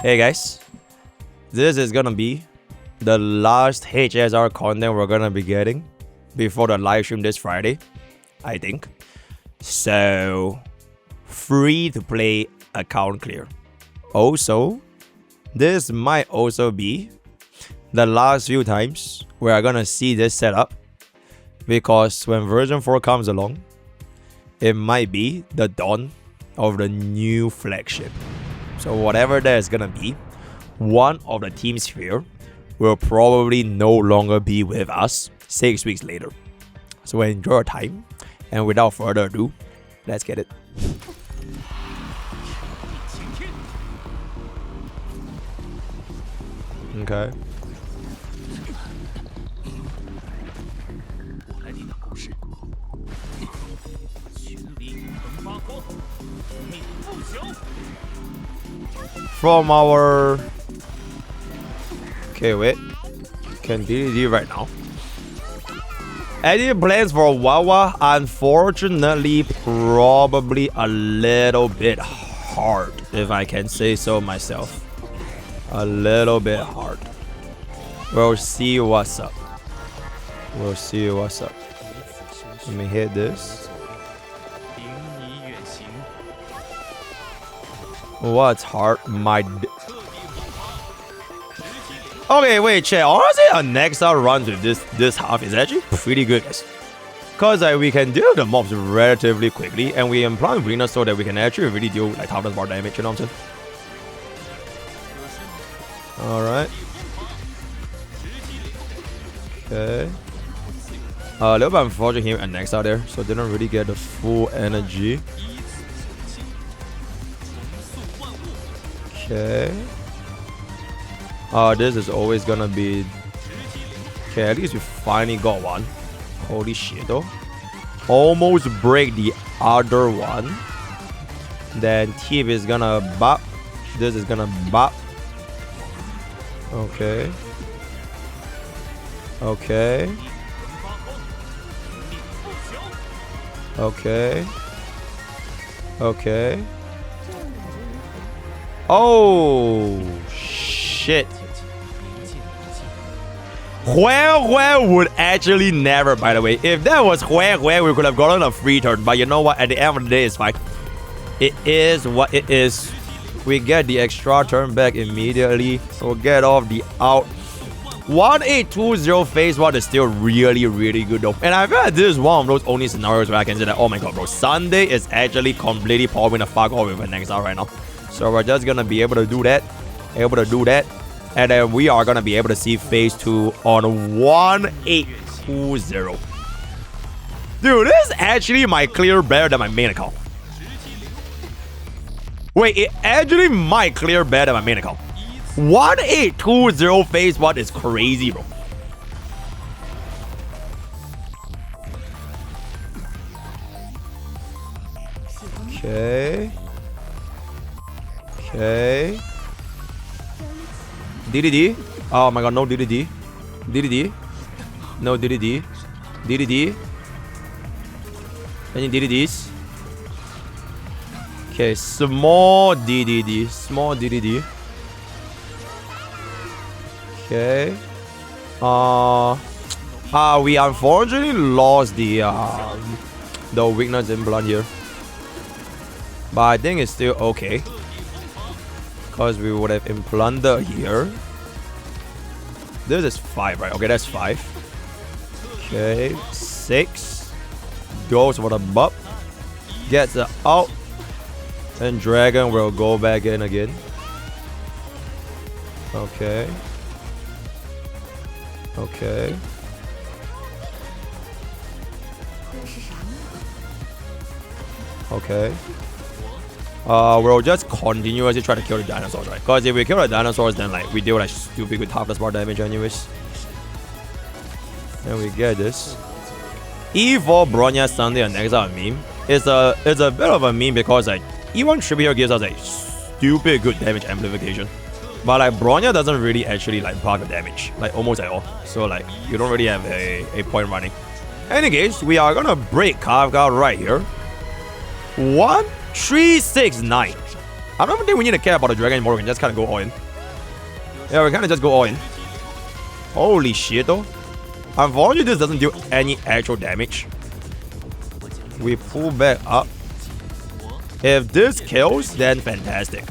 Hey guys, this is gonna be the last HSR content we're gonna be getting before the live stream this Friday, I think. So, free to play account clear. Also, this might also be the last few times we're gonna see this setup, because when version 4 comes along, it might be the dawn of the new flagship. So whatever that is gonna be, one of the Team Sphere will probably no longer be with us 6 weeks later. So enjoy your time, and without further ado, let's get it. Okay. From our... Okay, wait. Can DDD right now. Any plans for Wawa? Unfortunately, probably a little bit hard, if I can say so myself. A little bit hard. We'll see what's up. We'll see what's up. Let me hit this. What's hard? Okay, wait, chat. Honestly, Anaxa runs with this half is actually pretty good, guys. Cause we can deal the mobs relatively quickly, and we implant Venus so that we can actually really deal like toughness bar damage. You know what I'm saying? All right. Okay. A little bit unfortunate here Anaxa there, so didn't really get the full energy. Okay. This is always gonna be... Okay, at least we finally got one. Holy shit, though. Almost break the other one. Then Tip is gonna bop. This is gonna bop. Okay. Okay. Okay. Okay. Oh shit. Where would actually never, by the way. If that was where we could have gotten a free turn, but you know what, at the end of the day it's fine. It is what it is. We get the extra turn back immediately. We'll get off the out. 1820 phase 1 is still really good though. And I feel like this is one of those only scenarios where I can say that, oh my god bro, Sunday is actually completely popping the fuck off with Anaxa right now. So we're just gonna be able to do that. And then we are gonna be able to see phase 2 on 1820. Dude, this is actually my clear better than my main account. Wait, it actually might clear better than my main account. 1820 phase 1 is crazy, bro. Okay. Okay. DDD. Oh my god, no DDD. DDD. No DDD. DDD. Any DDDs? Okay, small DDD. Small DDD. Okay. We unfortunately lost the weakness implant here. But I think it's still okay. Because we would have implanted here. This is 5, right? Okay, that's 5. Okay, 6. Goes for the buff. Gets it out. And Dragon will go back in again. Okay. Okay. Okay. We'll just continuously try to kill the dinosaurs, right? Because if we kill the dinosaurs, then like we deal like stupid with toughness bar damage anyways. And we get this. E4 Bronya Sunday and Anaxa meme. It's a bit of a meme because like E1 Tribute here gives us like stupid good damage amplification. But like Bronya doesn't really actually like block the damage, like almost at all. So like you don't really have a point running. Any case, we are gonna break Kafka right here. 1, 3, 6, 9. I don't even think we need to care about the dragon anymore. We can just kind of go all in. Yeah, we kind of just go all in. Holy shit, though. Unfortunately, this doesn't do any actual damage. We pull back up. If this kills, then fantastic.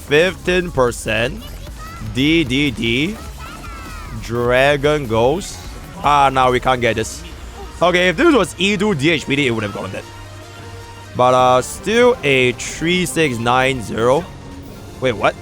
15%. DDD. Dragon goes. Ah, now we can't get this. Okay, if this was E2 DHPD, it would have gotten that. But still a 3690. Wait, what?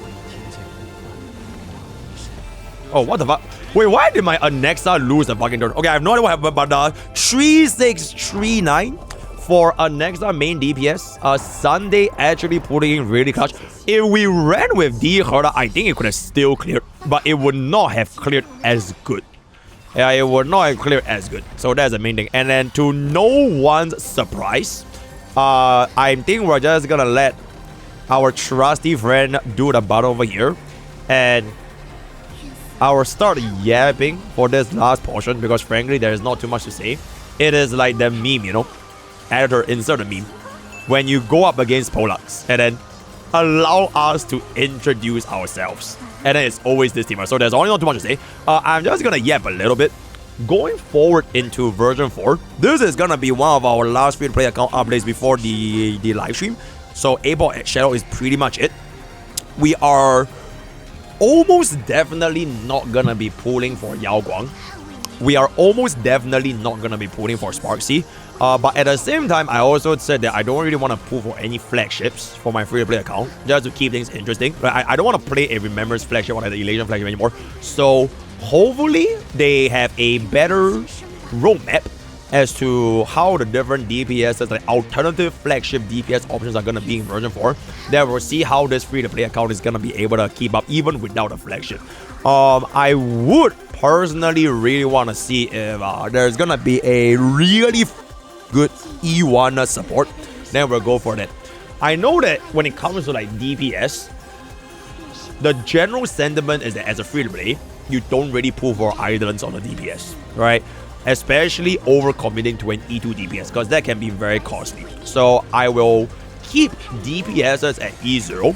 Oh, what the fuck? Wait, why did my Anaxa lose the fucking turn? Okay, I have no idea what happened, but 3639 for Anaxa main DPS. Sunday actually putting in really clutch. If we ran with D Herda, I think it could have still cleared, but it would not have cleared as good. Yeah, it would not have cleared as good. So that's the main thing. And then to no one's surprise, I think we're just gonna let our trusty friend do the battle over here. And I will start yapping for this last portion because frankly, there is not too much to say. It is like the meme, you know? Editor, insert a meme. When you go up against Pollux and then allow us to introduce ourselves. And then it's always this team. So there's only not too much to say. I'm just gonna yap a little bit. Going forward into version 4, this is gonna be one of our last free-to-play account updates before the live stream. So Apocalyptic Shadow is pretty much it. We are almost definitely not gonna be pulling for Yao Guang. We are almost definitely not gonna be pulling for Sparksy. But at the same time, I also said that I don't really want to pull for any flagships for my free-to-play account, just to keep things interesting. I don't want to play a Remembrance flagship or the Elation flagship anymore. So hopefully they have a better roadmap as to how the different DPS, like alternative flagship DPS options are going to be in version 4. Then we'll see how this free-to-play account is going to be able to keep up even without a flagship. I would personally really want to see if there's going to be a really good E1 support, then we'll go for that. I know that when it comes to like DPS, the general sentiment is that as a free-to-play, you don't really pull for islands on the DPS, right? Especially overcommitting to an E2 DPS, because that can be very costly. So I will keep DPSs at E0.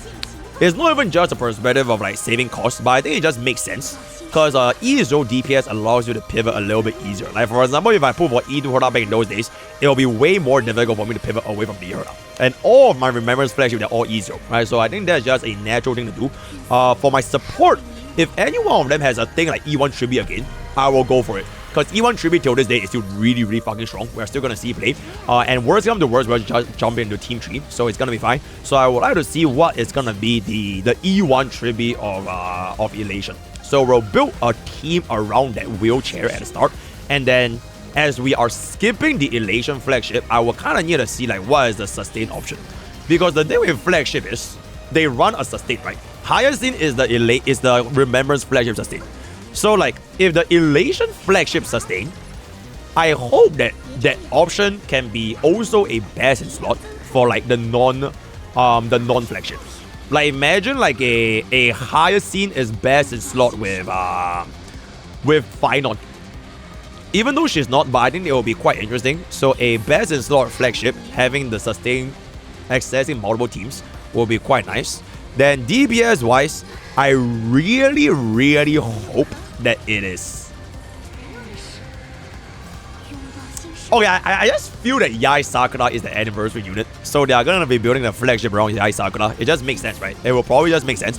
It's not even just a perspective of like saving costs, but I think it just makes sense. Because E0 DPS allows you to pivot a little bit easier. Like for example, if I pull for E2 Herda back in those days, it will be way more difficult for me to pivot away from D Herda. And all of my Remembrance flagship, they're all E0, right? So I think that's just a natural thing to do. For my support, if any one of them has a thing like E1 Tribute again, I will go for it. Because E1 Tribute till this day is still really, really fucking strong. We're still going to see play. And worst come to worst, we're just jumping into Team 3. So it's going to be fine. So I would like to see what is going to be the E1 Tribute of Elation. So we'll build a team around that wheelchair at the start. And then as we are skipping the Elation flagship, I will kind of need to see like what is the sustain option. Because the thing with flagship is they run a sustain, right? Hyacinth is the Remembrance flagship sustain. So like if the Elation flagship sustain, I hope that that option can be also a best in slot for like the non flagships. Like imagine like a Hyacinth is best in slot with Finon. Even though she's not, but I think it will be quite interesting. So a best in slot flagship having the sustain accessing multiple teams will be quite nice. Then DPS wise, I really, really hope that it is. Okay, I just feel that Yai Sakura is the anniversary unit. So they are going to be building the flagship around Yai Sakura. It just makes sense, right? It will probably just make sense.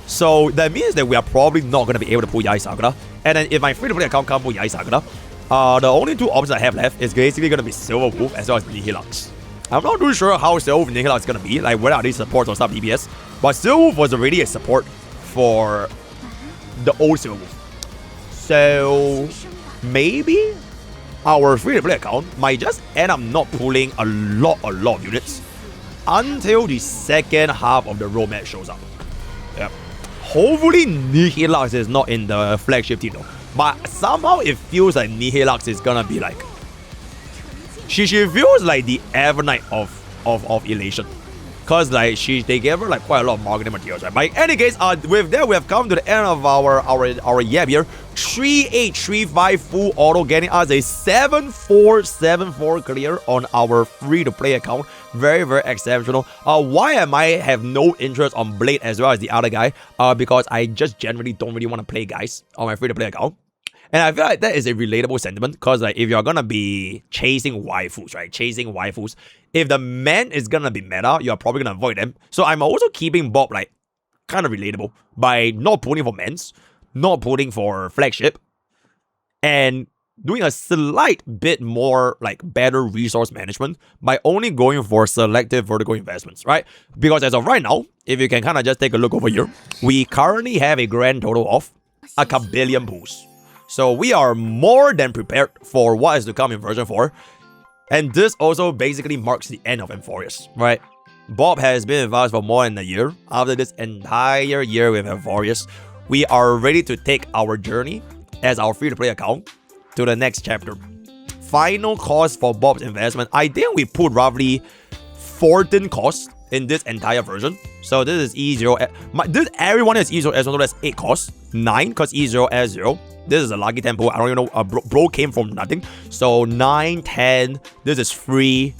So that means that we are probably not going to be able to pull Yai Sakura. And then if my free-to-play account can't pull Yai Sakura, the only two options I have left is basically going to be Silver Wolf as well as Nihilux. I'm not too sure how Silver Wolf and Nihilux is going to be. Like whether are these supports or sub DPS. But Silver Wolf was already a support for the old Silver Wolf. So maybe our free-to-play account might just end up not pulling a lot of units until the second half of the roadmap shows up. Yep. Hopefully Nihilux is not in the flagship team though. But somehow it feels like Nihilux is gonna be like... She feels like the Evernight of Elation. Cause like they gave her like quite a lot of marketing materials, right? But in any case, with that we have come to the end of our yap here. 3835 full auto, getting us a 7474 clear on our free-to-play account. Very, very exceptional. Why am I have no interest on Blade as well as the other guy? Because I just generally don't really want to play guys on my free-to-play account. And I feel like that is a relatable sentiment, because like if you're gonna be chasing waifus, right? Chasing waifus, if the man is gonna be meta, you're probably gonna avoid them. So I'm also keeping Bob like kind of relatable by not pulling for mens, not pulling for flagship, and doing a slight bit more like better resource management by only going for selective vertical investments, right? Because as of right now, if you can kind of just take a look over here, we currently have a grand total of a kabillion pools. So we are more than prepared for what is to come in version 4. And this also basically marks the end of Amphorius, right? Bob has been with us for more than a year. After this entire year with Amphorius, we are ready to take our journey as our free-to-play account to the next chapter. Final cost for Bob's investment. I think we put roughly 14 costs in this entire version. So this is E0. Everyone is E0 S1, so that's 8 costs. 9 because E0 S0. This is a lucky tempo. I don't even know. Bro came from nothing. So 9, 10. This is free.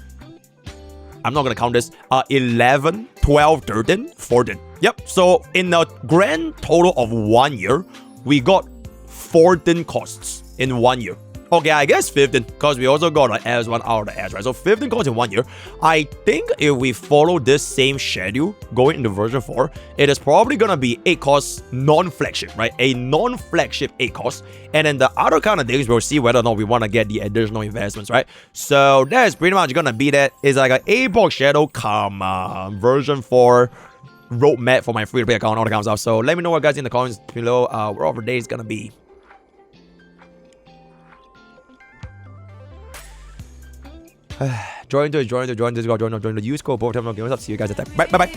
I'm not going to count this. 11, 12, 13, 14. Yep. So in the grand total of 1 year, we got 14 costs in 1 year. Okay, I guess 15, because we also got an S1 out of the S, right? So 15 costs in 1 year. I think if we follow this same schedule going into version 4, it is probably going to be 8 costs non-flagship, right? A non-flagship 8 costs. And then the other kind of things, we'll see whether or not we want to get the additional investments, right? So that's pretty much going to be that. It's like an APOC Shadow version 4 roadmap for my free-to-play account, all that kind of stuff. So let me know what guys in the comments below where our day is going to be. join the use code, both time. See you guys at that. Bye bye.